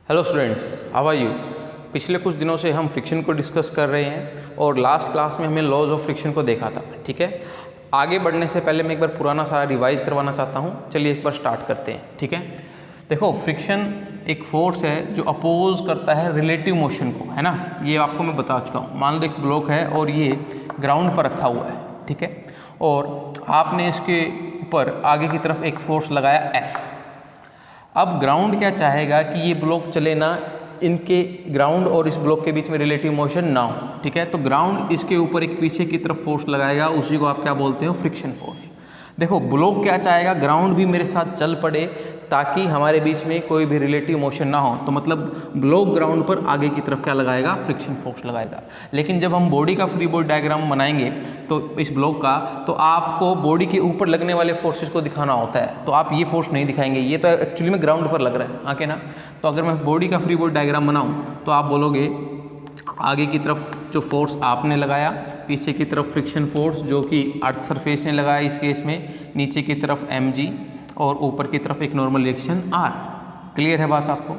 Hello students, how are you. पिछले कुछ दिनों से हम फ्रिक्शन को डिस्कस कर रहे हैं और लास्ट क्लास में हमने लॉज ऑफ फ्रिक्शन को देखा था। ठीक है, आगे बढ़ने से पहले मैं एक बार पुराना सारा रिवाइज करवाना चाहता हूँ। चलिए एक बार स्टार्ट करते हैं। ठीक है, देखो फ्रिक्शन एक फोर्स है जो अपोज करता है रिलेटिव मोशन को, है ना। ये आपको मैं बता चुका हूँ। मान लो एक ब्लॉक है और ये ग्राउंड पर रखा हुआ है, ठीक है, और आपने इसके ऊपर आगे की तरफ एक फोर्स लगाया F। अब ग्राउंड क्या चाहेगा कि ये ब्लॉक चले ना, इनके ग्राउंड और इस ब्लॉक के बीच में रिलेटिव मोशन ना हो। ठीक है, तो ग्राउंड इसके ऊपर एक पीछे की तरफ फोर्स लगाएगा, उसी को आप क्या बोलते हो, फ्रिक्शन फोर्स। देखो ब्लॉक क्या चाहेगा, ग्राउंड भी मेरे साथ चल पड़े ताकि हमारे बीच में कोई भी रिलेटिव मोशन ना हो। तो मतलब ब्लॉक ग्राउंड पर आगे की तरफ क्या लगाएगा, फ्रिक्शन फोर्स लगाएगा। लेकिन जब हम बॉडी का फ्री बॉडी डायग्राम बनाएंगे तो इस ब्लॉक का, तो आपको बॉडी के ऊपर लगने वाले फोर्सेस को दिखाना होता है, तो आप ये फोर्स नहीं दिखाएंगे, ये तो एक्चुअली में ग्राउंड पर लग रहा है, आके ना। तो अगर मैं बॉडी का फ्री बॉडी डायग्राम बनाऊँ तो आप बोलोगे आगे की तरफ जो फोर्स आपने लगाया, पीछे की तरफ फ्रिक्शन फोर्स जो कि अर्थ सरफेस ने लगाया इस केस में, नीचे की तरफ mg और ऊपर की तरफ एक नॉर्मल रिएक्शन r। क्लियर है बात आपको।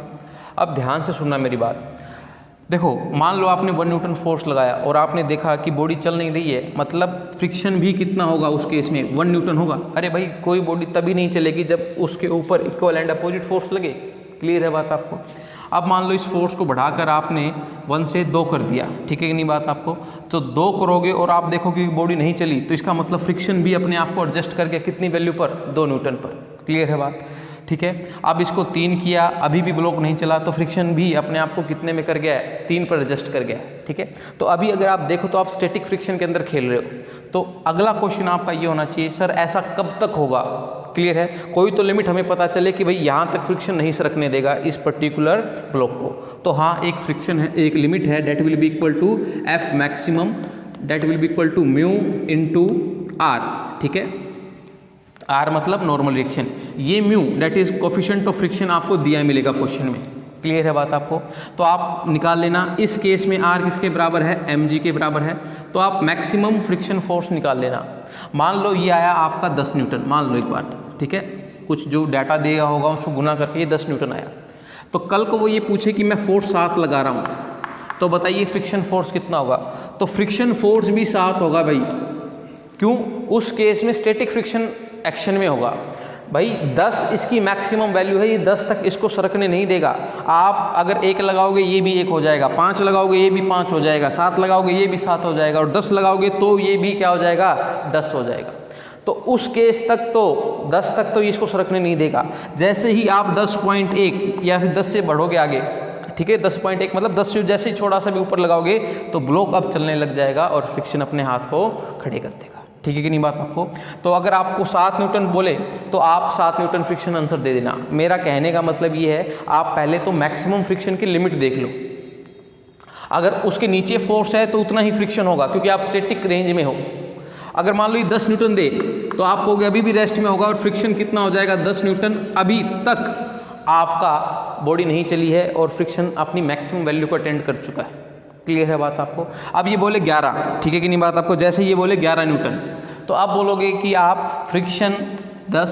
अब ध्यान से सुनना मेरी बात। देखो मान लो आपने 1 न्यूटन फोर्स लगाया और आपने देखा कि बॉडी चल नहीं रही है, मतलब फ्रिक्शन भी कितना होगा उस केस में, 1 न्यूटन होगा। अरे भाई कोई बॉडी तभी नहीं चलेगी जब उसके ऊपर इक्वल एंड अपोजिट फोर्स लगे। क्लियर है बात आपको। अब मान लो इस फोर्स को बढ़ाकर आपने 1 से 2 कर दिया, ठीक है कि नहीं बात आपको। तो 2 करोगे और आप देखोगे कि बॉडी नहीं चली, तो इसका मतलब फ्रिक्शन भी अपने आप को एडजस्ट करके कितनी वैल्यू पर, 2 न्यूटन पर। क्लियर है बात, ठीक है। अब इसको 3 किया, अभी भी ब्लॉक नहीं चला, तो फ्रिक्शन भी अपने आप को कितने में कर गया है, 3 पर एडजस्ट कर गया है। ठीक है, तो अभी अगर आप देखो तो आप स्टैटिक फ्रिक्शन के अंदर खेल रहे हो। तो अगला क्वेश्चन आपका ये होना चाहिए, सर ऐसा कब तक होगा। क्लियर है, कोई तो लिमिट हमें पता चले कि भाई यहाँ तक फ्रिक्शन नहीं सरकने देगा इस पर्टिकुलर ब्लॉक को। तो हाँ, एक फ्रिक्शन है, एक लिमिट है, that will be equal to F maximum, that will be equal to mu into R। ठीक है, R मतलब नॉर्मल रिएक्शन, ये mu that is coefficient of friction आपको दिया मिलेगा क्वेश्चन में। क्लियर है बात आपको। तो आप निकाल लेना, इस केस में R किसके बराबर है, mg के बराबर है, तो आप मैक्सिमम फ्रिक्शन फोर्स निकाल लेना। मान लो ये आया आपका 10 न्यूटन, मान लो एक बार, ठीक है, कुछ जो डाटा दिया होगा उसको गुना करके ये 10 न्यूटन आया। तो कल को वो ये पूछे कि मैं फोर्स 7 लगा रहा हूँ, तो बताइए फ्रिक्शन फोर्स कितना होगा। तो फ्रिक्शन फोर्स भी 7 होगा भाई। क्यों, उस केस में स्टैटिक फ्रिक्शन एक्शन में होगा भाई। 10 इसकी मैक्सिमम वैल्यू है, ये 10 तक इसको सरकने नहीं देगा। आप अगर 1 लगाओगे ये भी 1 हो जाएगा, 5 लगाओगे ये भी 5 हो जाएगा, 7 लगाओगे ये भी 7 हो जाएगा, और 10 लगाओगे तो ये भी क्या हो जाएगा, 10 हो जाएगा। तो उस केस तक तो 10 तक तो ये इसको सरकने नहीं देगा। जैसे ही आप 10.1 या फिर 10 से बढ़ोगे आगे, ठीक है, 10.1 मतलब 10 से जैसे ही थोड़ा सा भी ऊपर लगाओगे तो ब्लॉक अब चलने लग जाएगा और फ्रिक्शन अपने हाथ को खड़े कर देगा। ठीक है कि नहीं बात आपको। तो अगर आपको 7 न्यूटन बोले तो आप 7 न्यूटन फ्रिक्शन आंसर दे देना। मेरा कहने का मतलब ये है, आप पहले तो मैक्सिमम फ्रिक्शन की लिमिट देख लो। अगर उसके नीचे फोर्स है तो उतना ही फ्रिक्शन होगा क्योंकि आप स्टैटिक रेंज में हो। अगर मान लो ये 10 न्यूटन दे तो आप कहोगे अभी भी रेस्ट में होगा और फ्रिक्शन कितना हो जाएगा, 10 न्यूटन। अभी तक आपका बॉडी नहीं चली है और फ्रिक्शन अपनी मैक्सिमम वैल्यू को अटेंड कर चुका है। क्लियर है बात आपको। अब ये बोले 11, ठीक है कि नहीं बात आपको। जैसे ये बोले 11 न्यूटन, तो आप बोलोगे कि आप फ्रिक्शन 10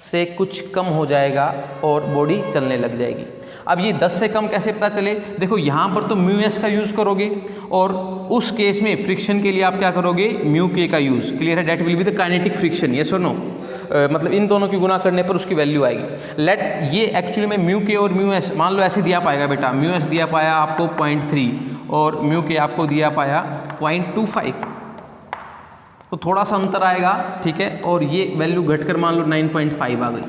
से कुछ कम हो जाएगा और बॉडी चलने लग जाएगी। अब ये 10 से कम कैसे पता चले, देखो यहाँ पर तो म्यू एस का यूज़ करोगे और उस केस में फ्रिक्शन के लिए आप क्या करोगे, म्यू के का यूज़। क्लियर है, that will be the kinetic friction, yes और नो। मतलब इन दोनों की गुना करने पर उसकी वैल्यू आएगी। लेट ये एक्चुअली में म्यू के और म्यू एस मान लो ऐसे दिया पाएगा बेटा, म्यू एस दिया पाया आपको 0.3 और म्यू के आपको दिया पाया 0.25, तो थोड़ा सा अंतर आएगा, ठीक है, और ये वैल्यू घटकर मान लो 9.5 आ गई।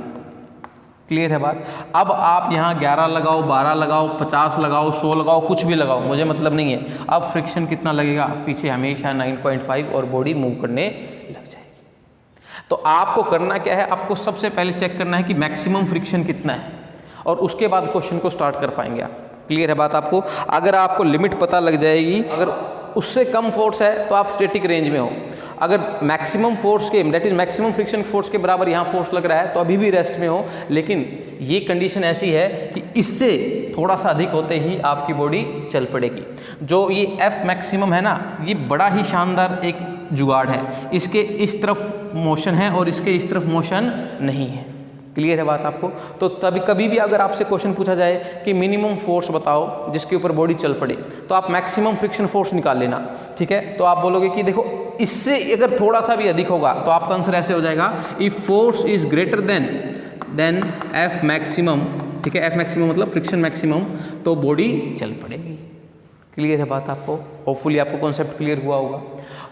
क्लियर है बात। अब आप यहाँ 11 लगाओ, 12 लगाओ, 50 लगाओ, 100 लगाओ, कुछ भी लगाओ, मुझे मतलब नहीं है। अब फ्रिक्शन कितना लगेगा, पीछे हमेशा 9.5 और बॉडी मूव करने लग जाएगी। तो आपको करना क्या है, आपको सबसे पहले चेक करना है कि मैक्सिमम फ्रिक्शन कितना है और उसके बाद क्वेश्चन को स्टार्ट कर पाएंगे आप। क्लियर है बात आपको। अगर आपको लिमिट पता लग जाएगी, अगर उससे कम फोर्स है तो आप स्टैटिक रेंज में हो। अगर मैक्सिमम फोर्स के, that is maximum friction force के बराबर यहाँ फोर्स लग रहा है तो अभी भी रेस्ट में हो। लेकिन ये कंडीशन ऐसी है कि इससे थोड़ा सा अधिक होते ही आपकी बॉडी चल पड़ेगी। जो ये F मैक्सिमम है ना, ये बड़ा ही शानदार एक जुगाड़ है। इसके इस तरफ मोशन है और इसके इस तरफ मोशन नहीं है। क्लियर है बात आपको। तो तभी कभी भी अगर आपसे क्वेश्चन पूछा जाए कि मिनिमम फोर्स बताओ जिसके ऊपर बॉडी चल पड़े, तो आप मैक्सिमम फ्रिक्शन फोर्स निकाल लेना, ठीक है। तो आप बोलोगे कि देखो इससे अगर थोड़ा सा भी अधिक होगा तो आपका आंसर ऐसे हो जाएगा, if force is greater than F maximum, ठीक है, एफ मैक्सिमम मतलब फ्रिक्शन मैक्सिमम, तो बॉडी चल पड़ेगी। क्लियर है बात आपको, होपफुली आपको कॉन्सेप्ट क्लियर हुआ होगा।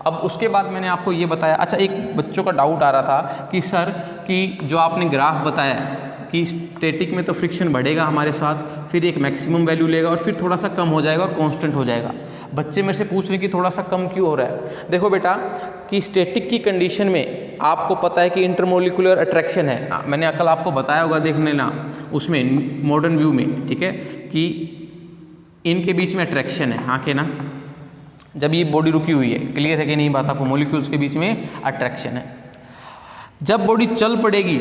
अब उसके बाद मैंने आपको ये बताया, अच्छा एक बच्चों का डाउट आ रहा था कि सर कि जो आपने ग्राफ बताया कि स्टैटिक में तो फ्रिक्शन बढ़ेगा हमारे साथ, फिर एक मैक्सिमम वैल्यू लेगा और फिर थोड़ा सा कम हो जाएगा और कांस्टेंट हो जाएगा। बच्चे मेरे से पूछ रहे हैं कि थोड़ा सा कम क्यों हो रहा है। देखो बेटा कि स्टैटिक की कंडीशन में आपको पता है कि इंटरमोलिकुलर अट्रैक्शन है, मैंने कल आपको बताया होगा, देख लेना उसमें मॉडर्न व्यू में, ठीक है, कि इनके बीच में अट्रैक्शन है, हाँ के ना, जब ये बॉडी रुकी हुई है। क्लियर है कि नहीं बात आपको, मॉलिक्यूल्स के बीच में अट्रैक्शन है। जब बॉडी चल पड़ेगी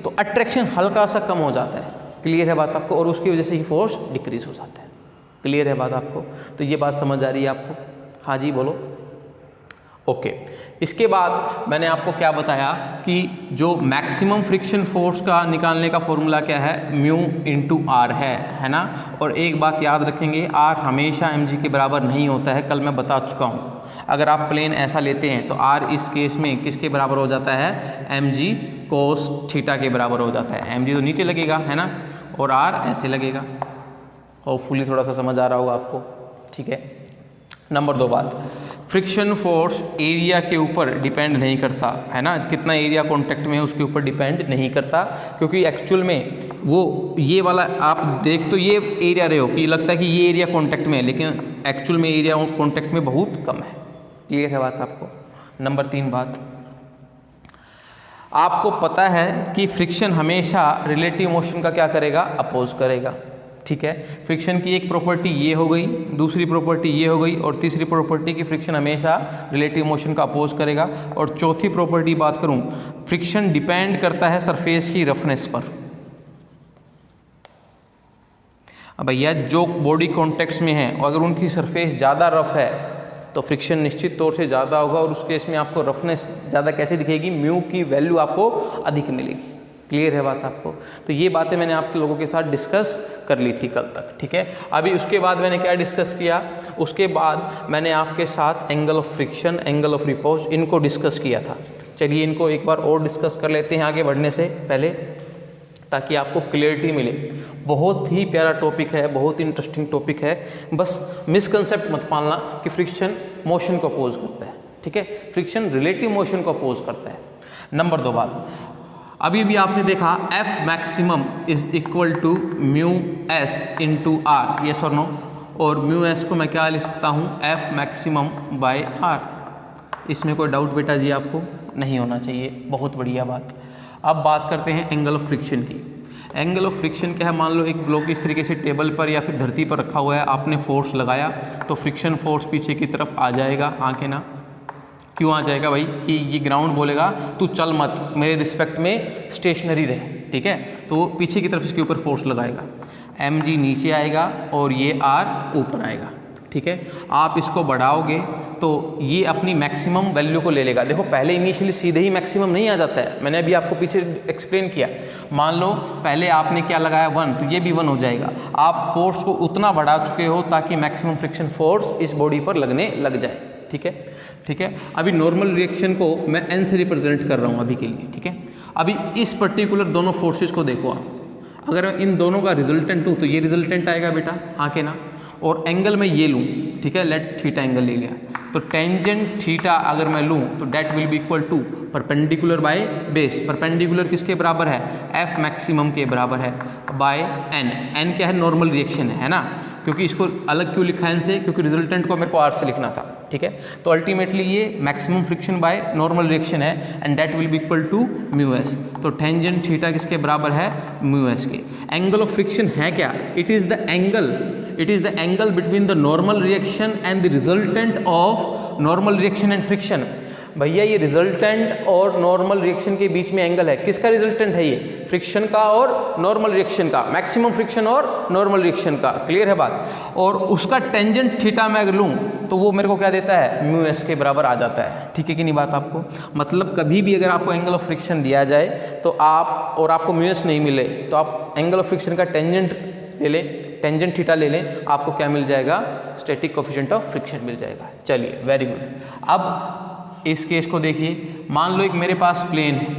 तो अट्रैक्शन हल्का सा कम हो जाता है, क्लियर है बात आपको, और उसकी वजह से ही फोर्स डिक्रीज हो जाता है। क्लियर है बात आपको, तो ये बात समझ आ रही है आपको? हाँ जी बोलो, ओके। इसके बाद मैंने आपको क्या बताया कि जो मैक्सिमम फ्रिक्शन फोर्स का निकालने का फॉर्मूला क्या है, म्यू इंटू आर है ना। और एक बात याद रखेंगे, आर हमेशा mg के बराबर नहीं होता है, कल मैं बता चुका हूँ। अगर आप प्लेन ऐसा लेते हैं तो आर इस केस में किसके बराबर हो जाता है, mg कोस थीटा के बराबर हो जाता है। mg तो नीचे लगेगा है ना, और आर ऐसे लगेगा। होपफुली थोड़ा सा समझ आ रहा होगा आपको, ठीक है। नंबर 2 बात, फ्रिक्शन फोर्स एरिया के ऊपर डिपेंड नहीं करता है ना, कितना एरिया कांटेक्ट में है उसके ऊपर डिपेंड नहीं करता, क्योंकि एक्चुअल में वो ये वाला आप देख तो ये एरिया रहे हो कि लगता है कि ये एरिया कांटेक्ट में है, लेकिन एक्चुअल में एरिया कांटेक्ट में बहुत कम है। क्लियर है बात आपको? नंबर 3 बात, आपको पता है कि फ्रिक्शन हमेशा रिलेटिव मोशन का क्या करेगा, अपोज करेगा, ठीक है। फ्रिक्शन की एक प्रॉपर्टी ये हो गई, दूसरी प्रॉपर्टी ये हो गई, और तीसरी प्रॉपर्टी की फ्रिक्शन हमेशा रिलेटिव मोशन का अपोज करेगा। और चौथी प्रॉपर्टी बात करूं, फ्रिक्शन डिपेंड करता है सरफेस की रफनेस पर। अब भैया जो बॉडी कॉन्टेक्ट्स में है अगर उनकी सरफेस ज़्यादा रफ है तो फ्रिक्शन निश्चित तौर से ज़्यादा होगा, और उस केस में आपको रफनेस ज़्यादा कैसे दिखेगी, म्यू की वैल्यू आपको अधिक मिलेगी। क्लियर है बात आपको? तो ये बातें मैंने आपके लोगों के साथ डिस्कस कर ली थी कल तक, ठीक है। अभी उसके बाद मैंने क्या डिस्कस किया, उसके बाद मैंने आपके साथ angle of friction, angle of repose, इनको डिस्कस किया था। चलिए इनको एक बार और डिस्कस कर लेते हैं आगे बढ़ने से पहले, ताकि आपको क्लियरिटी मिले। बहुत ही प्यारा टॉपिक है, बहुत इंटरेस्टिंग टॉपिक है, बस मिसकंसेप्ट मत पालना कि फ्रिक्शन मोशन को अपोज करता है, ठीक है। फ्रिक्शन रिलेटिव मोशन को अपोज करता है। नंबर 2 बात, अभी भी आपने देखा F maximum is equal to mu S into R, yes और नो, और म्यू एस को मैं क्या लिख सकता हूँ, F मैक्सिमम बाय आर। इसमें कोई डाउट बेटा जी आपको नहीं होना चाहिए, बहुत बढ़िया बात। अब बात करते हैं एंगल ऑफ फ्रिक्शन की। एंगल ऑफ फ्रिक्शन क्या है, मान लो एक ब्लॉक इस तरीके से टेबल पर या फिर धरती पर रखा हुआ है, आपने फोर्स लगाया तो फ्रिक्शन फोर्स पीछे की तरफ आ जाएगा, आके ना, क्यों आ जाएगा भाई, कि ये ग्राउंड बोलेगा तू चल मत, मेरे रिस्पेक्ट में स्टेशनरी रहे, ठीक है। तो वो पीछे की तरफ इसके ऊपर फोर्स लगाएगा, mg नीचे आएगा और ये r ऊपर आएगा, ठीक है। आप इसको बढ़ाओगे तो ये अपनी मैक्सिमम वैल्यू को ले लेगा। देखो पहले इनिशियली सीधे ही मैक्सिमम नहीं आ जाता है, मैंने अभी आपको पीछे एक्सप्लेन किया। मान लो पहले आपने क्या लगाया 1, तो ये भी 1 हो जाएगा। आप फोर्स को उतना बढ़ा चुके हो ताकि मैक्सिमम फ्रिक्शन फोर्स इस बॉडी पर लगने लग जाए, ठीक है, ठीक है। अभी नॉर्मल रिएक्शन को मैं n से रिप्रेजेंट कर रहा हूँ अभी के लिए, ठीक है। अभी इस पर्टिकुलर दोनों फोर्सेस को देखो आप, अगर मैं इन दोनों का रिजल्टेंट हूँ तो ये रिजल्टेंट आएगा बेटा, हाँ के ना, और एंगल मैं ये लूँ, ठीक है, लेट थीटा एंगल ले लिया, तो टेंजेंट थीटा अगर मैं लूँ तो that will be equal to perpendicular by base. Perpendicular किसके बराबर है, F मैक्सिमम के बराबर है, बाय n। n क्या है, नॉर्मल रिएक्शन है ना, क्योंकि इसको अलग क्यों लिखा है n से, क्योंकि रिजल्टेंट को मेरे को r से लिखना था, ठीक है। तो अल्टीमेटली ये maximum friction by normal reaction है, and that will be equal to mu s. तो टेंजेंट थीटा किसके बराबर है, म्यू एस के। एंगल ऑफ फ्रिक्शन है क्या, it is the angle between the normal reaction and the resultant of normal reaction and friction. भैया ये resultant और नॉर्मल रिएक्शन के बीच में एंगल है, किसका रिजल्टेंट है ये? फ्रिक्शन का और नॉर्मल रिएक्शन का, मैक्सिमम फ्रिक्शन और नॉर्मल रिएक्शन का, क्लियर है बात। और उसका टेंजेंट थीटा मैं अगर लूँ तो वो मेरे को क्या देता है? म्यू एस के बराबर आ जाता है, ठीक है कि नहीं बात आपको? मतलब कभी भी अगर आपको एंगल ऑफ फ्रिक्शन दिया जाए तो आपको म्यू एस नहीं मिले तो आप एंगल ऑफ फ्रिक्शन का टेंजेंट ले लें, टेंजेंट थीटा ले लें, आपको क्या मिल जाएगा? स्टैटिक कोएफिशिएंट ऑफ फ्रिक्शन मिल जाएगा। चलिए वेरी गुड। अब इस केस को देखिए, मान लो एक मेरे पास प्लेन है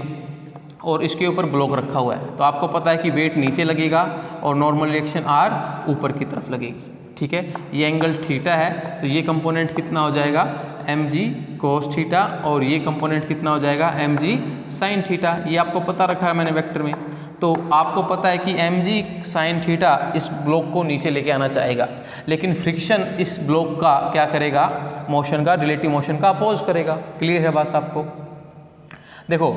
और इसके ऊपर ब्लॉक रखा हुआ है, तो आपको पता है कि वेट नीचे लगेगा और नॉर्मल रिएक्शन आर ऊपर की तरफ लगेगी, ठीक है। ये एंगल थीटा है तो ये कंपोनेंट कितना हो जाएगा? एम जी कोस थीटा, और ये कंपोनेंट कितना हो जाएगा? एम जी साइन थीटा। ये आपको पता रखा है मैंने वेक्टर में, तो आपको पता है कि एम जी साइन थीटा इस ब्लॉक को नीचे लेके आना चाहेगा, लेकिन फ्रिक्शन इस ब्लॉक का क्या करेगा? मोशन का, रिलेटिव मोशन का अपोज करेगा। क्लियर है बात आपको? देखो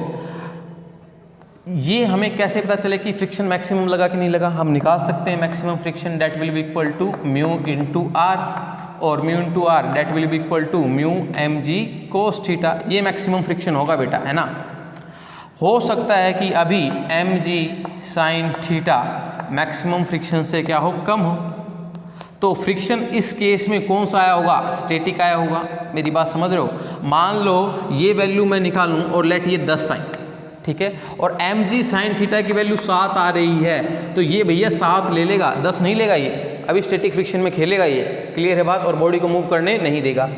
ये हमें कैसे पता चले कि फ्रिक्शन मैक्सिमम लगा कि नहीं लगा? हम निकाल सकते हैं maximum friction that will be equal to mu into R, और mu into R that will be equal to mu m ji cos theta. ये मैक्सिमम फ्रिक्शन होगा बेटा, है ना। हो सकता है कि अभी एम जी साइन थीटा मैक्सिमम फ्रिक्शन से क्या हो? कम हो, तो फ्रिक्शन इस केस में कौन सा आया होगा? स्टैटिक आया होगा। मेरी बात समझ रहे हो? मान लो ये वैल्यू मैं निकालूं और लेट ये 10 आए, ठीक है, और एम जी साइन थीटा की वैल्यू 7 आ रही है, तो ये भैया 7 ले लेगा, 10 नहीं लेगा, ये अभी स्टैटिक फ्रिक्शन में खेलेगा ये। क्लियर है बात? और बॉडी को मूव करने नहीं देगा।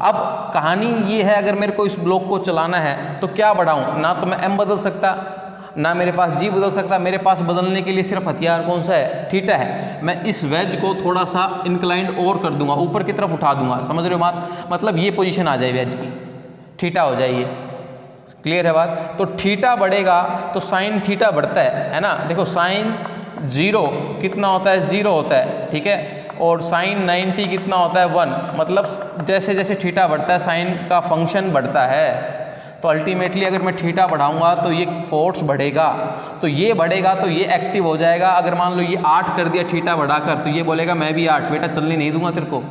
अब कहानी ये है, अगर मेरे को इस ब्लॉक को चलाना है तो क्या बढ़ाऊं? ना तो मैं m बदल सकता, ना मेरे पास g बदल सकता, मेरे पास बदलने के लिए सिर्फ हथियार कौन सा है? थीटा है। मैं इस वेज को थोड़ा सा इंक्लाइंड और कर दूंगा, ऊपर की तरफ उठा दूंगा, समझ रहे हो बात? मतलब ये पोजीशन आ जाए वेज की, थीटा हो जाए ये। क्लियर है बात? तो थीटा बढ़ेगा तो साइन थीटा बढ़ता है ना। देखो साइन 0 कितना होता है? 0 होता है, ठीक है, और साइन 90 कितना होता है? 1। मतलब जैसे जैसे थीटा बढ़ता है साइन का फंक्शन बढ़ता है, तो अल्टीमेटली अगर मैं थीटा बढ़ाऊंगा तो ये फोर्स बढ़ेगा, तो ये बढ़ेगा तो ये एक्टिव हो जाएगा। अगर मान लो ये 8 कर दिया थीटा बढ़ाकर, तो ये बोलेगा मैं भी 8 बेटा चलने नहीं दूंगा तेरे को।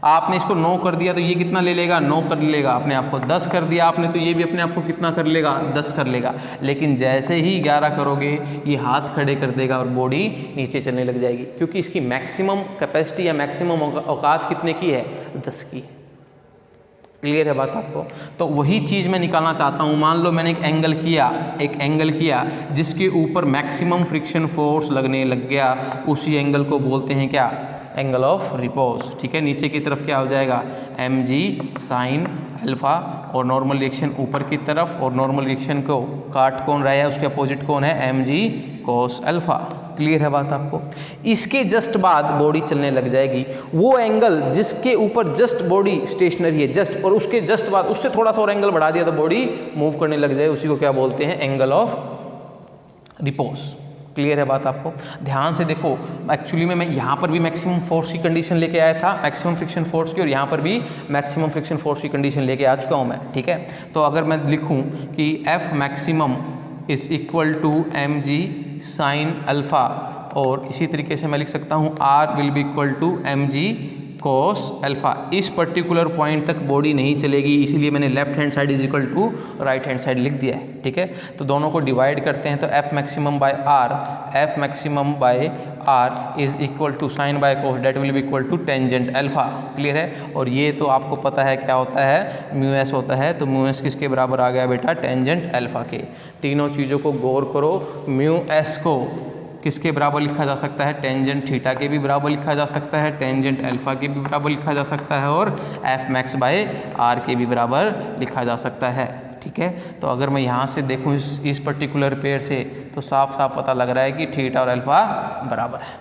आपने इसको 9 कर दिया तो ये कितना ले लेगा? 9 कर लेगा अपने आप को। 10 कर दिया आपने तो ये भी अपने आप को कितना कर लेगा? 10 कर लेगा। लेकिन जैसे ही 11 करोगे ये हाथ खड़े कर देगा और बॉडी नीचे चलने लग जाएगी, क्योंकि इसकी मैक्सिमम कैपेसिटी या मैक्सिमम औकात कितने की है? 10 की। क्लियर है बात आपको? तो वही चीज़ मैं निकालना चाहता हूँ। मान लो मैंने एक एंगल किया जिसके ऊपर मैक्सिमम फ्रिक्शन फोर्स लगने लग गया, उसी एंगल को बोलते हैं क्या? एंगल ऑफ रिपोज, ठीक है। नीचे की तरफ क्या हो जाएगा? एम जी साइन अल्फा, और नॉर्मल रिएक्शन ऊपर की तरफ, और नॉर्मल रिएक्शन को काट कौन रहा है? उसके अपोजिट कौन है? एम जी कोस अल्फा। क्लियर है बात आपको? इसके जस्ट बाद बॉडी चलने लग जाएगी। वो एंगल जिसके ऊपर जस्ट बॉडी स्टेशनरी है, जस्ट, और उसके जस्ट बाद उससे थोड़ा सा और एंगल बढ़ा दिया तो बॉडी मूव करने लग जाए, उसी को क्या बोलते हैं? Angle of repose. क्लियर है बात आपको? ध्यान से देखो, एक्चुअली में मैं यहाँ पर भी मैक्सिमम फोर्स की कंडीशन लेके आया था, मैक्सिमम फ्रिक्शन फोर्स की, और यहाँ पर भी मैक्सिमम फ्रिक्शन फोर्स की कंडीशन लेके आ चुका हूँ मैं, ठीक है। तो अगर मैं लिखूँ कि F maximum is equal to M ji sine alpha, और इसी तरीके से मैं लिख सकता हूँ R will be equal to M ji cos alpha. इस पर्टिकुलर पॉइंट तक बॉडी नहीं चलेगी, इसीलिए मैंने left hand side is equal to right hand side लिख दिया है, ठीक है। तो दोनों को डिवाइड करते हैं तो F maximum by R, F maximum by R is equal to sine by cos that will be equal to tangent alpha. Clear है? और ये तो आपको पता है क्या होता है? म्यू एस होता है। तो म्यू एस किसके बराबर आ गया बेटा? टेंजेंट अल्फा के। तीनों चीज़ों को गौर करो, म्यू एस को किसके बराबर लिखा जा सकता है? टेंजेंट थीटा के भी बराबर लिखा जा सकता है, टेंजेंट अल्फा के भी बराबर लिखा जा सकता है, और एफ मैक्स बाय आर के भी बराबर लिखा जा सकता है, ठीक है। तो अगर मैं यहाँ से देखूँ इस पर्टिकुलर पेयर से, तो साफ साफ पता लग रहा है कि थीटा और अल्फा बराबर है।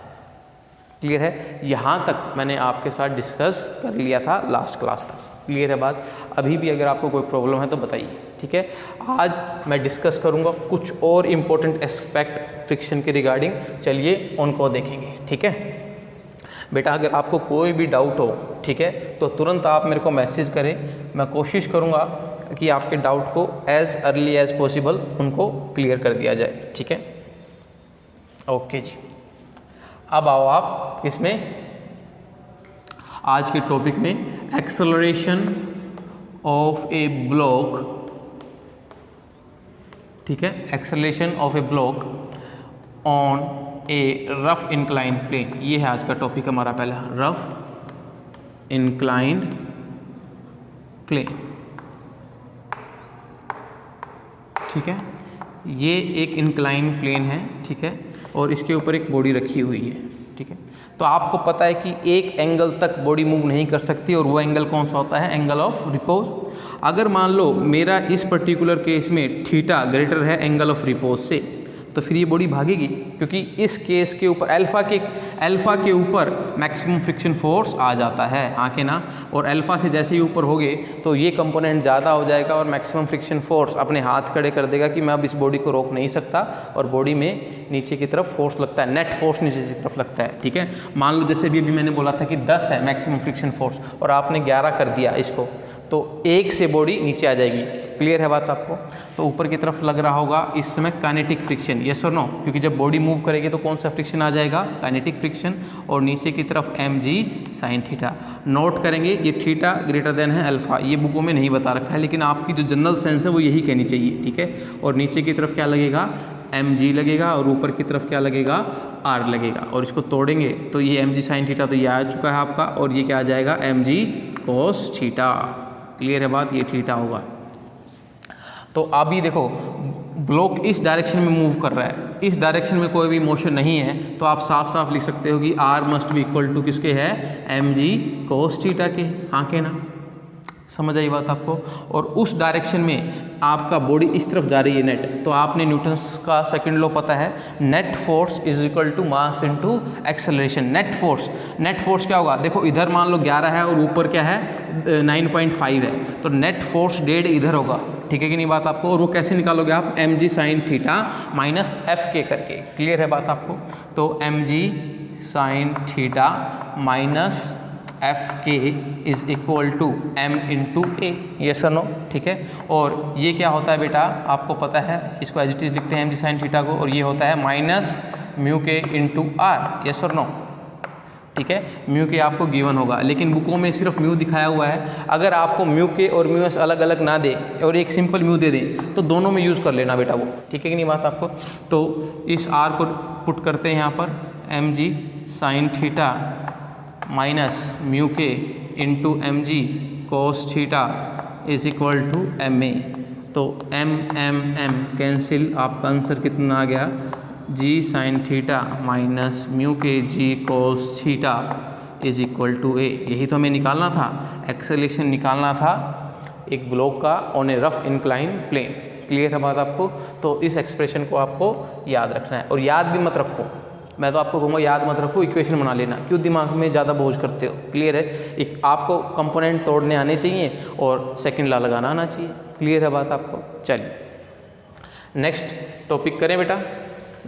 क्लियर है? यहाँ तक मैंने आपके साथ डिस्कस कर लिया था लास्ट क्लास तक। क्लियर है बात? अभी भी अगर आपको कोई प्रॉब्लम है तो बताइए, ठीक है। आज मैं डिस्कस करूँगा कुछ और इम्पोर्टेंट एस्पेक्ट फ्रिक्शन के रिगार्डिंग, चलिए उनको देखेंगे, ठीक है। बेटा अगर आपको कोई भी डाउट हो, ठीक है, तो तुरंत आप मेरे को मैसेज करें। मैं कोशिश करूँगा कि आपके डाउट को एज़ अर्ली एज़ पॉसिबल उनको क्लियर कर दिया जाए, ठीक है। ओके जी, अब आओ आप इसमें आज के टॉपिक में एक्सेलरेशन ऑफ ए ब्लॉक, ठीक है, acceleration of a block on a rough inclined plane. ये है आज का टॉपिक हमारा पहला, रफ इंक्लाइंड प्लेन, ठीक है। ये एक इंक्लाइंड प्लेन है, ठीक है, और इसके ऊपर एक बॉडी रखी हुई है, ठीक है। तो आपको पता है कि एक एंगल तक बॉडी मूव नहीं कर सकती, और वो एंगल कौन सा होता है, एंगल ऑफ रिपोज। अगर मान लो मेरा इस पर्टिकुलर केस में थीटा ग्रेटर है एंगल ऑफ रिपोज से, तो फिर ये बॉडी भागेगी, क्योंकि इस केस के ऊपर अल्फा के ऊपर मैक्सिमम फ्रिक्शन फोर्स आ जाता है, हाँ के ना। और अल्फा से जैसे ही ऊपर होगे तो ये कंपोनेंट ज़्यादा हो जाएगा और मैक्सिमम फ्रिक्शन फोर्स अपने हाथ खड़े कर देगा कि मैं अब इस बॉडी को रोक नहीं सकता, और बॉडी में नीचे की तरफ फोर्स लगता है, नेट फोर्स नीचे की तरफ लगता है, ठीक है। मान लो जैसे भी मैंने बोला था कि 10 है मैक्सिमम फ्रिक्शन फोर्स और आपने 11 कर दिया इसको, तो 1 से बॉडी नीचे आ जाएगी। क्लियर है बात आपको। तो ऊपर की तरफ लग रहा होगा इस समय काइनेटिक फ्रिक्शन, यस और नो, क्योंकि जब बॉडी मूव करेगी तो कौन सा फ्रिक्शन आ जाएगा, काइनेटिक फ्रिक्शन। और नीचे की तरफ mg sin थीटा। नोट करेंगे ये थीटा ग्रेटर देन है अल्फा, ये बुकों में नहीं बता रखा है, लेकिन आपकी जो जनरल सेंस है वो यही कहनी चाहिए, ठीक है। और नीचे की तरफ क्या लगेगा, mg लगेगा, और ऊपर की तरफ क्या लगेगा, r लगेगा। और इसको तोड़ेंगे तो ये mg sin थीटा तो ये आ चुका है आपका, और ये क्या आ जाएगा, mg cos थीटा। क्लियर है बात, ये थीटा होगा। तो अभी देखो ब्लॉक इस डायरेक्शन में मूव कर रहा है, इस डायरेक्शन में कोई भी मोशन नहीं है, तो आप साफ साफ लिख सकते हो कि r must be equal to किसके है, mg cos थीटा के, हाँ के ना। समझ आई बात आपको। और उस डायरेक्शन में आपका बॉडी इस तरफ जा रही है नेट, तो आपने न्यूटन्स का सेकंड लॉ पता है, net force is equal to mass into acceleration. Net force क्या होगा, देखो इधर मान लो 11 है और ऊपर क्या है 9.5 है, तो नेट फोर्स डेड इधर होगा, ठीक है कि नहीं बात आपको। और वो कैसे निकालोगे आप, mg sin theta minus F k करके। क्लियर है बात आपको। तो mg sin theta minus F k is equal to m into a, yes और नो, ठीक है। और ये क्या होता है बेटा, आपको पता है, इसको एज इट इज लिखते हैं mg sin थीटा को, और ये होता है minus mu k into R, yes और नो, ठीक है। म्यू के आपको गिवन होगा, लेकिन बुकों में सिर्फ म्यू दिखाया हुआ है। अगर आपको म्यू के और म्यू एस अलग अलग ना दे और एक सिंपल म्यू दे दें तो दोनों में यूज़ कर लेना बेटा वो, ठीक है कि नहीं बात आपको। तो इस आर को पुट करते हैं यहाँ पर, mg sin theta minus mu k into mg cos theta is equal to ma। तो m कैंसिल, आपका आंसर कितना आ गया, g sin theta minus mu k g cos theta is equal to a। यही तो हमें निकालना था, एक्सेलरेशन निकालना था एक ब्लॉक का on a rough incline plane. Clear है बात आपको। तो इस एक्सप्रेशन को आपको याद रखना है, और याद भी मत रखो, मैं तो आपको कहूँगा याद मत रखो, इक्वेशन बना लेना, क्यों दिमाग में ज़्यादा बोझ करते हो। क्लियर है, एक आपको कंपोनेंट तोड़ने आने चाहिए और सेकंड लॉ लगाना आना चाहिए। क्लियर है बात आपको। चलिए नेक्स्ट टॉपिक करें बेटा।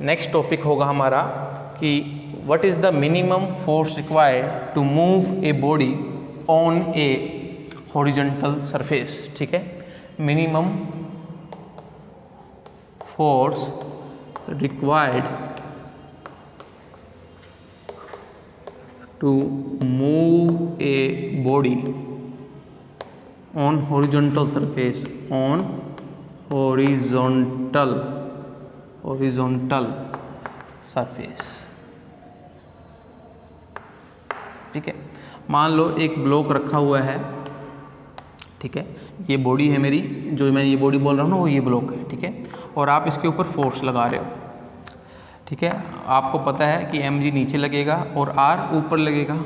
नेक्स्ट टॉपिक होगा हमारा कि what is the minimum force required to move a body on a horizontal surface, ठीक है। Minimum force required to move a body on horizontal surface, on horizontal surface, ठीक है। मान लो एक ब्लॉक रखा हुआ है, ठीक है, ये बॉडी है मेरी, जो मैं ये बॉडी बोल रहा हूँ ना वो ये ब्लॉक है, ठीक है। और आप इसके ऊपर फोर्स लगा रहे हो, ठीक है। आपको पता है कि mg नीचे लगेगा और r ऊपर लगेगा,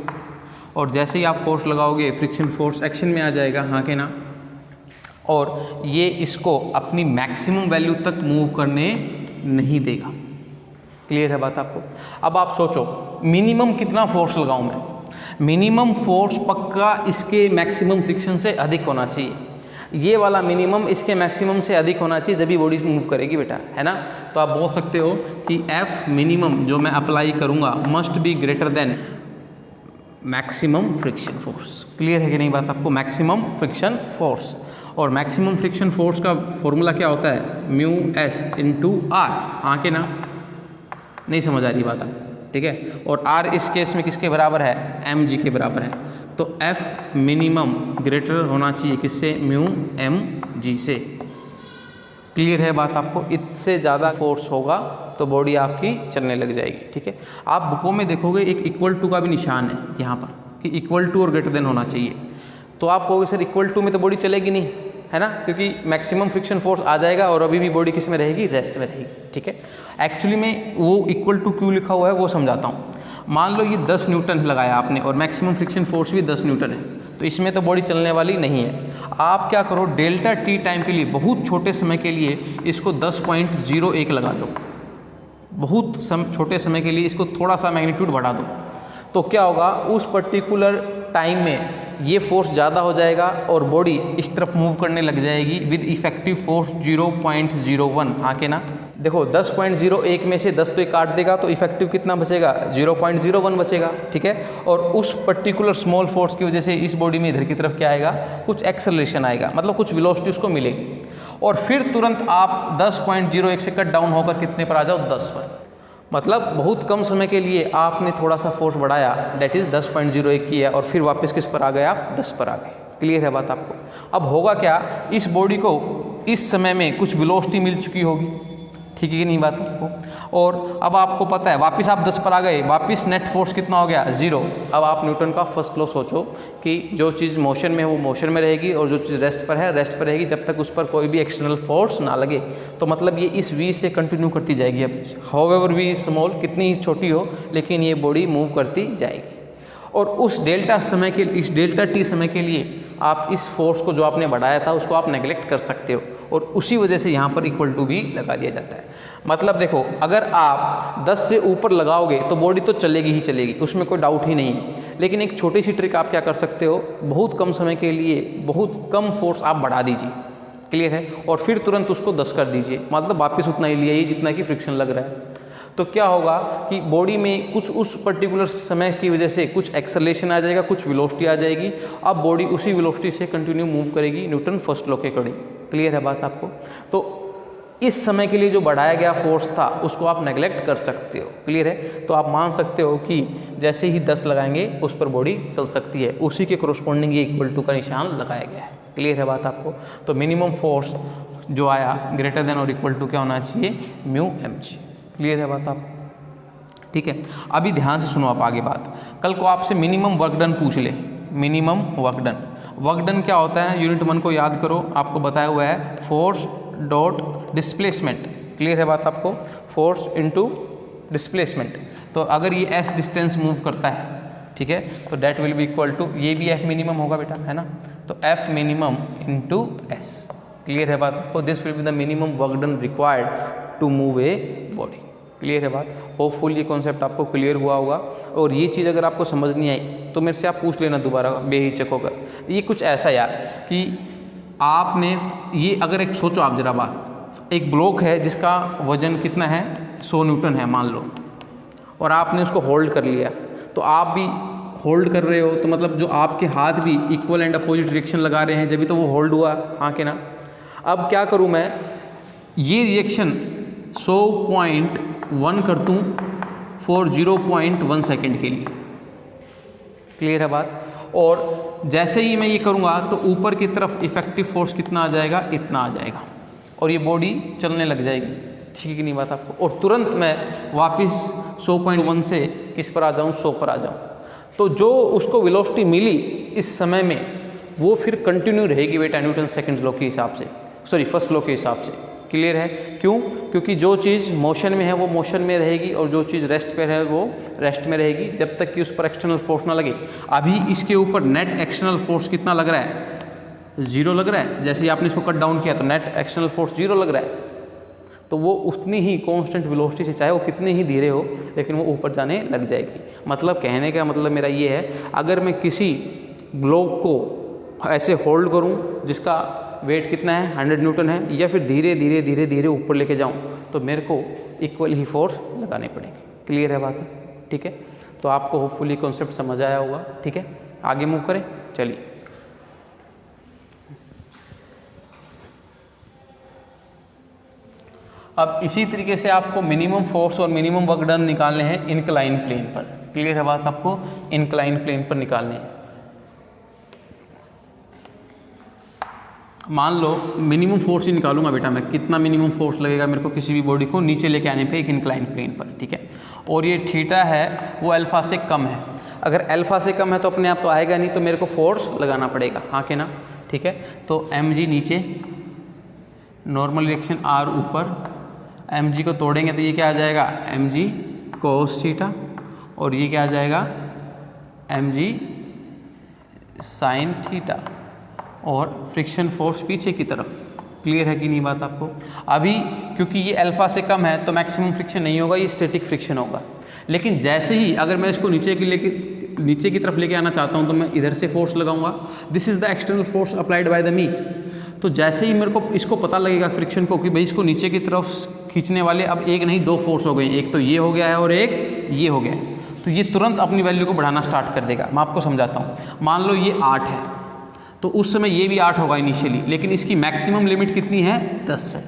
और जैसे ही आप फोर्स लगाओगे फ्रिक्शन फोर्स एक्शन में आ जाएगा, हाँ के ना। और ये इसको अपनी मैक्सिमम वैल्यू तक मूव करने नहीं देगा। क्लियर है बात आपको। अब आप सोचो मिनिमम कितना फोर्स लगाऊं मैं, मिनिमम फोर्स पक्का इसके मैक्सिमम फ्रिक्शन से अधिक होना चाहिए। ये वाला मिनिमम इसके मैक्सिमम से अधिक होना चाहिए जब भी बॉडी मूव करेगी बेटा, है ना। तो आप बोल सकते हो कि F मिनिमम जो मैं अप्लाई करूँगा must be greater than maximum friction force. Clear है कि नहीं बात आपको। मैक्सिमम फ्रिक्शन फोर्स, और मैक्सिमम फ्रिक्शन फोर्स का फॉर्मूला क्या होता है, म्यू एस इंटू आर, हाँ के ना। नहीं समझ आ रही बात आप, ठीक है। और R इस केस में किसके बराबर है, mg के बराबर है। तो F मिनिमम ग्रेटर होना चाहिए किससे, म्यू एम जी से। क्लियर है बात आपको, इससे ज़्यादा फोर्स होगा तो बॉडी आपकी चलने लग जाएगी। ठीक है, आप बुकों में देखोगे एक इक्वल टू का भी निशान है यहाँ पर कि इक्वल टू और ग्रेटर देन होना चाहिए। तो आप कहोगे सर इक्वल टू में तो बॉडी चलेगी नहीं, है ना, क्योंकि मैक्सिमम फ्रिक्शन फोर्स आ जाएगा और अभी भी बॉडी किस में रहेगी, रेस्ट में रहेगी। ठीक है, एक्चुअली में वो इक्वल टू क्यों लिखा हुआ है वो समझाता हूँ। मान लो ये 10 न्यूटन लगाया आपने और मैक्सिमम फ्रिक्शन फोर्स भी 10 न्यूटन है, तो इसमें तो बॉडी चलने वाली नहीं है। आप क्या करो, डेल्टा टी टाइम के लिए बहुत छोटे समय के लिए इसको 10.01 लगा दो, बहुत छोटे समय के लिए इसको थोड़ा सा मैग्नीट्यूड बढ़ा दो, तो क्या होगा उस पर्टिकुलर टाइम में ये फोर्स ज़्यादा हो जाएगा और बॉडी इस तरफ मूव करने लग जाएगी विद इफेक्टिव फोर्स 0.01। हाँ के ना, देखो 10.01 में से 10 तो काट देगा तो इफेक्टिव कितना बचेगा, 0.01 बचेगा। ठीक है, और उस पर्टिकुलर स्मॉल फोर्स की वजह से इस बॉडी में इधर की तरफ क्या आएगा, कुछ एक्सेलरेशन आएगा, मतलब कुछ वेलोसिटी उसको मिलेगी। और फिर तुरंत आप 10.01 से कट डाउन होकर कितने पर आ जाओ, 10 पर। मतलब बहुत कम समय के लिए आपने थोड़ा सा फोर्स बढ़ाया, डेट इज़ 10.01 किया और फिर वापस किस पर आ गए आप, 10 पर आ गए। क्लियर है बात आपको। अब होगा क्या, इस बॉडी को इस समय में कुछ वेलोसिटी मिल चुकी होगी, ठीक है कि नहीं बात आपको, और अब आपको पता है वापस आप 10 पर आ गए, वापस नेट फोर्स कितना हो गया, 0। अब आप न्यूटन का फर्स्ट लॉ सोचो कि जो चीज़ मोशन में है वो मोशन में रहेगी और जो चीज़ रेस्ट पर है रेस्ट पर रहेगी जब तक उस पर कोई भी एक्सटर्नल फोर्स ना लगे। तो मतलब ये इस v से कंटिन्यू करती जाएगी। अब हाउएवर v इज स्मॉल, कितनी ही छोटी हो लेकिन ये बॉडी मूव करती जाएगी। और उस डेल्टा समय के, इस डेल्टा टी समय के लिए आप इस फोर्स को जो आपने बढ़ाया था उसको आप नेगलेक्ट कर सकते हो और उसी वजह से यहाँ पर इक्वल टू भी लगा दिया जाता है। मतलब देखो अगर आप 10 से ऊपर लगाओगे तो बॉडी तो चलेगी ही चलेगी, उसमें कोई डाउट ही नहीं है। लेकिन एक छोटी सी ट्रिक आप क्या कर सकते हो, बहुत कम समय के लिए बहुत कम फोर्स आप बढ़ा दीजिए, क्लियर है, और फिर तुरंत उसको 10 कर दीजिए, मतलब वापस उतना ही लिया ही जितना कि फ्रिक्शन लग रहा है। तो क्या होगा कि बॉडी में कुछ उस पर्टिकुलर समय की वजह से कुछ एक्सेलरेशन आ जाएगा, कुछ वेलोसिटी आ जाएगी। अब बॉडी उसी वेलोसिटी से कंटिन्यू मूव करेगी न्यूटन फर्स्ट लॉ के अकॉर्डिंग। क्लियर है बात आपको। तो इस समय के लिए जो बढ़ाया गया फोर्स था उसको आप नेगलेक्ट कर सकते हो। क्लियर है, तो आप मान सकते हो कि जैसे ही 10 लगाएंगे उस पर बॉडी चल सकती है, उसी के कोरोस्पोंडिंग ये इक्वल टू का निशान लगाया गया है। क्लियर है बात आपको। तो मिनिमम फोर्स जो आया ग्रेटर देन और इक्वल टू क्या होना चाहिए, म्यू एम जी। क्लियर है बात आप, ठीक है। अभी ध्यान से सुनो आप आगे बात। कल को आपसे मिनिमम वर्क डन पूछ ले, minimum work done. Work done क्या होता है, यूनिट 1 को याद करो, आपको बताया हुआ है फोर्स डॉट डिस्प्लेसमेंट। क्लियर है बात आपको, फोर्स इनटू डिस्प्लेसमेंट। तो अगर ये एस डिस्टेंस मूव करता है, ठीक है, तो that will be equal to, ये भी एफ मिनिमम होगा बेटा, है ना, तो F minimum into S. Clear है बात आपको। This will be the minimum work done required to move a body. Clear है बात। होपफुल ये कॉन्सेप्ट आपको क्लियर हुआ होगा। और ये चीज़ अगर आपको समझ नहीं आई तो मेरे से आप पूछ लेना दोबारा बेहिचक होकर। ये कुछ ऐसा यार कि आपने ये अगर एक सोचो आप जरा बात, एक ब्लॉक है जिसका वजन कितना है, 100 न्यूटन है मान लो, और आपने उसको होल्ड कर लिया, तो आप भी होल्ड कर रहे हो, तो मतलब जो आपके हाथ भी इक्वल एंड अपोजिट डायरेक्शन लगा रहे हैं, जब भी तो वो होल्ड हुआ। हाँ के ना। अब क्या करूँ मैं, ये रिएक्शन 100.1 कर दूँ फॉर 0.1 सेकेंड के लिए। क्लियर है बात। और जैसे ही मैं ये करूँगा तो ऊपर की तरफ इफेक्टिव फोर्स कितना आ जाएगा, इतना आ जाएगा, और ये बॉडी चलने लग जाएगी। ठीक है कि नहीं बात आपको। और तुरंत मैं वापस 100.1 से किस पर आ जाऊँ, 100 पर आ जाऊँ। तो जो उसको वेलोसिटी मिली इस समय में वो फिर कंटिन्यू रहेगी बेटा न्यूटन सेकंड लॉ के हिसाब से, सॉरी फर्स्ट लॉ के हिसाब से। क्लियर है, क्यों, क्योंकि जो चीज़ मोशन में है वो मोशन में रहेगी और जो चीज़ रेस्ट पे है वो रेस्ट में रहेगी जब तक कि उस पर एक्सटर्नल फोर्स ना लगे। अभी इसके ऊपर नेट एक्सटर्नल फोर्स कितना लग रहा है, 0 लग रहा है। जैसे ही आपने इसको कट डाउन किया तो नेट एक्सटर्नल फोर्स 0 लग रहा है, तो वो उतनी ही कांस्टेंट वेलोसिटी से, चाहे वो कितने ही धीरे हो, लेकिन वो ऊपर जाने लग जाएगी। मतलब कहने का मतलब मेरा ये है, अगर मैं किसी ब्लॉक को ऐसे होल्ड करूं जिसका वेट कितना है, 100 न्यूटन है, या फिर धीरे धीरे धीरे धीरे ऊपर लेके जाऊं, तो मेरे को इक्वल ही फोर्स लगाने पड़ेगी। क्लियर है बात है, ठीक है। तो आपको होपफुली कॉन्सेप्ट समझ आया होगा। ठीक है, आगे मूव करें, चलिए। अब इसी तरीके से आपको मिनिमम फोर्स और मिनिमम वर्क डन निकालने हैं इनक्लाइन प्लेन पर। क्लियर है बात आपको, इनक्लाइन प्लेन पर निकालने हैं। मान लो मिनिमम फोर्स ही निकालूंगा बेटा मैं, कितना मिनिमम फोर्स लगेगा मेरे को किसी भी बॉडी को नीचे लेके आने पे एक इंक्लाइन प्लेन पर, ठीक है। और ये थीटा है वो अल्फा से कम है, अगर अल्फा से कम है तो अपने आप तो आएगा नहीं, तो मेरे को फोर्स लगाना पड़ेगा, हाँ कि ना, ठीक है। तो mg नीचे, नॉर्मल रिएक्शन r ऊपर, mg को तोड़ेंगे तो ये क्या आ जाएगा mg cos थीटा, और ये क्या आ जाएगा mg sin थीटा, और फ्रिक्शन फोर्स पीछे की तरफ। क्लियर है कि नहीं बात आपको? अभी क्योंकि ये अल्फा से कम है तो मैक्सिमम फ्रिक्शन नहीं होगा, ये स्टैटिक फ्रिक्शन होगा। लेकिन जैसे ही अगर मैं इसको नीचे की तरफ लेके आना चाहता हूँ तो मैं इधर से फोर्स लगाऊंगा, this is the external force applied by the me. तो जैसे ही मेरे को इसको पता लगेगा फ्रिक्शन को कि भाई इसको नीचे की तरफ खींचने वाले अब एक नहीं दो फोर्स हो गए, एक तो ये हो गया है और एक ये हो गया है, तो ये तुरंत अपनी वैल्यू को बढ़ाना स्टार्ट कर देगा। मैं आपको समझाता हूँ। मान लो ये 8 है तो उस समय ये भी 8 होगा इनिशियली, लेकिन इसकी मैक्सिमम लिमिट कितनी है 10 है।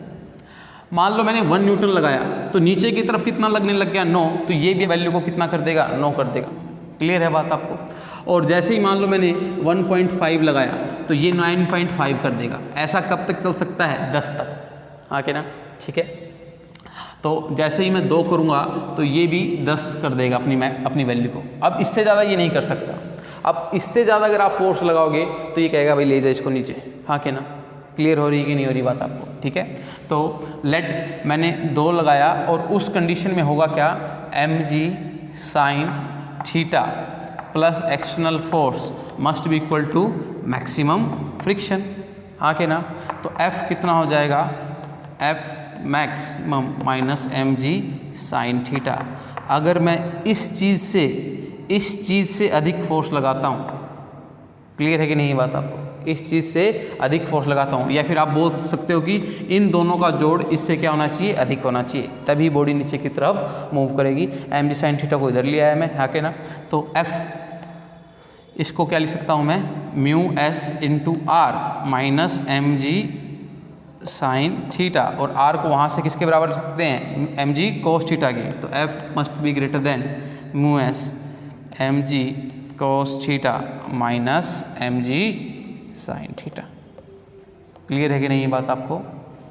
मान लो मैंने 1 न्यूटन लगाया तो नीचे की तरफ कितना लगने लग गया 9, तो ये भी वैल्यू को कितना कर देगा 9 कर देगा। क्लियर है बात आपको? और जैसे ही मान लो मैंने 1.5 लगाया तो ये 9.5 कर देगा। ऐसा कब तक चल सकता है 10 तक, हाँ कि ना, ठीक है। तो जैसे ही मैं 2 करूँगा तो ये भी 10 कर देगा अपनी वैल्यू को। अब इससे ज़्यादा ये नहीं कर सकता। अब इससे ज़्यादा अगर आप फोर्स लगाओगे तो ये कहेगा भाई ले जाए इसको नीचे, हाँ कि ना। क्लियर हो रही है कि नहीं हो रही बात आपको, ठीक है। तो लेट मैंने 2 लगाया और उस कंडीशन में होगा क्या, mg sin theta plus external force must be equal to maximum friction, हाँ कि ना। तो F कितना हो जाएगा, F maximum minus mg sin theta. अगर मैं इस चीज़ से अधिक फोर्स लगाता हूँ, क्लियर है कि नहीं बात आपको, इस चीज़ से अधिक फोर्स लगाता हूँ, या फिर आप बोल सकते हो कि इन दोनों का जोड़ इससे क्या होना चाहिए, अधिक होना चाहिए, तभी बॉडी नीचे की तरफ मूव करेगी। mg sin थीटा को इधर लिया है मैं, हाँ कि ना। तो F इसको क्या लिख सकता हूँ मैं, mu s into R minus mg sin theta, और r को वहाँ से किसके बराबर रख सकते हैं, mg cos थीटा के। तो F must be greater than mu s mg cos theta minus mg sin theta. Clear है कि नहीं बात आपको,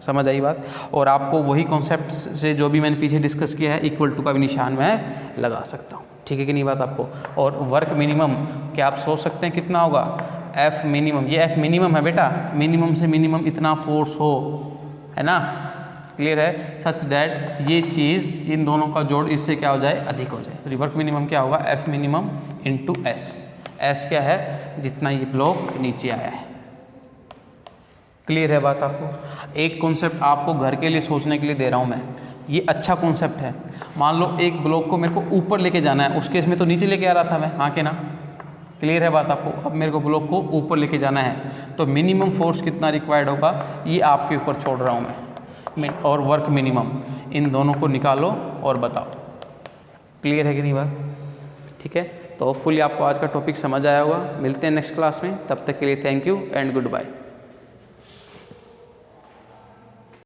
समझ आई बात? और आपको वही कॉन्सेप्ट से जो भी मैंने पीछे डिस्कस किया है इक्वल टू का भी निशान मैं लगा सकता हूँ, ठीक है कि नहीं बात आपको। और वर्क मिनिमम क्या आप सोच सकते हैं कितना होगा, F मिनिमम, ये F मिनिमम है बेटा, मिनिमम से मिनिमम इतना फोर्स हो, है ना। क्लियर है, सच डैट ये चीज़ इन दोनों का जोड़ इससे क्या हो जाए, अधिक हो जाए। रिवर्क मिनिमम क्या होगा, F minimum into S। S क्या है, जितना ये ब्लॉक नीचे आया है। क्लियर है बात आपको? एक कॉन्सेप्ट आपको घर के लिए सोचने के लिए दे रहा हूँ मैं, ये अच्छा कॉन्सेप्ट है। मान लो एक ब्लॉक को मेरे को ऊपर लेके जाना है, उस केस में तो नीचे लेके आ रहा था मैं, हाँ कि ना। क्लियर है बात आपको? अब मेरे को ब्लॉक को ऊपर लेके जाना है तो मिनिमम फोर्स कितना रिक्वायर्ड होगा ये आपके ऊपर छोड़ रहा हूँ मैं, और वर्क मिनिमम, इन दोनों को निकालो और बताओ। क्लियर है कि नहीं बात? ठीक है, तो होपफुली आपको आज का टॉपिक समझ आया होगा। मिलते हैं नेक्स्ट क्लास में, तब तक के लिए thank you and good bye.